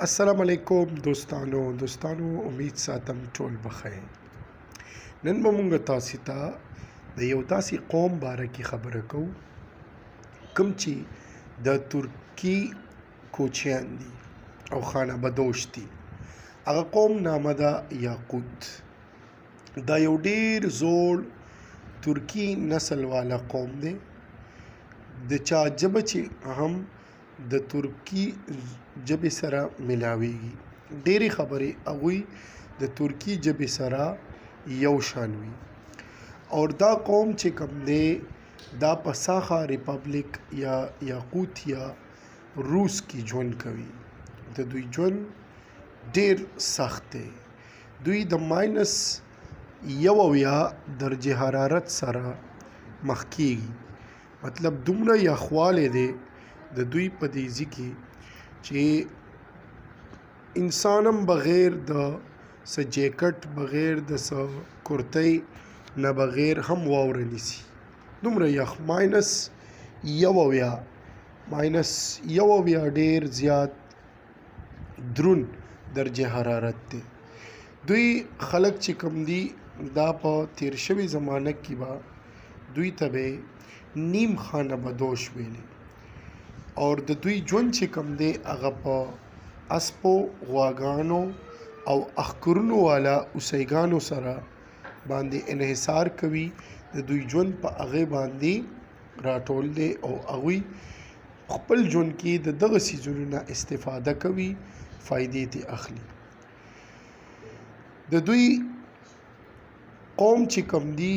السلام علیکم دوستانو امید ساتم ټول بخیر. نن به مونږ تاسو ته د یو داسې قوم باره کې خبره کوو کوم چې د ترکی کوچیان دي او خانه بدوش دي. هغه قوم نامه ده یاقوت. دا یو ډیر زوړ ترکی نسل والا قوم دی. د چا ژبه چې هم د ترکی ژبې سره ملاویږي. ډېرې خبرې هغوی د ترکی ژبې سره یو شان وي. او دا قوم چې کوم دی دا په ساخا ریپبلیک یا یاقوت یا روس کې ژوند کوي. د دوی ژوند ډېر سخت دی. دوی د -1 درجه حرارت سره مخ کیږي. مطلب دومره یخوالی دی د دوی په دې ځای کې چې انسان هم بغیر د څه جیکټ بغیر د څه کرتۍ نه بغیر هم واوره نیسي. دومره یخ -1 ډېر زیات درون درجه حرارت دی. دوی خلک چې کوم دي دا په تیر شوي زمانه کې به دوی ته به نیم خانه بدوش ویلي. اور د دوی ژوند چې کوم دی هغه په اسپو، غواګانو او اخکرونو والا اوسیګانو سره باندې انحصار کوي. د دوی ژوند په هغې باندې راټول دی او هغوی خپل ژوند کې د دغه څیزونو نه استفاده کوي، فایدې ترې اخلي. د دوی قوم چې کوم دی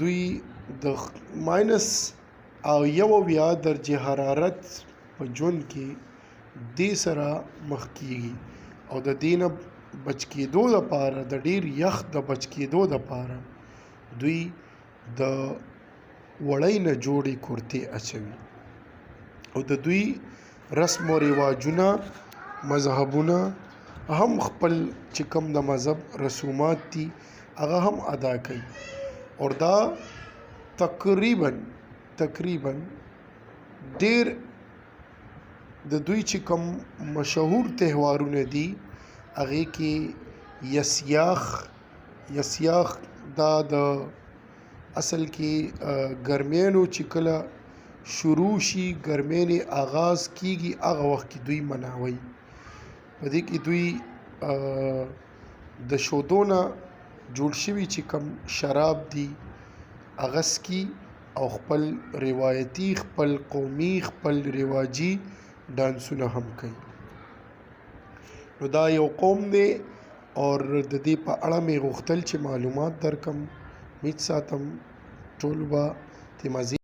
دوی د -1 درجه حرارت په ژوند کې دې سره مخ کیږي او د دې نه بچ کېدو دپاره د ډېر یخ د بچ کېدو دپاره دوی د وړۍ نه جوړې کرتې اچوي. او د دوی رسم و رواجونه مذهبونه هم خپل چې کوم د مذهب رسومات دي هغه هم ادا کوي. اور دا تقریبا ډېر د دوی چې کوم مشهور تهوارونه دي هغې کې یسیاخ دا د اصل کې ګرمیانو چې کله شروع شي ګرمینې آغاز کیږي هغه وخت کې دوی مناوي. په دې کې دوی د شودو نه جوړ شوي چې کوم شراب دي هغه څکي او خپل روایتي خپل قومي خپل رواجي ډانسونه هم کوي. نو دا یو قوم دی اور د دې په اړه مې غوښتل چې معلومات درکم. امید ساتم ټول به ترې مزید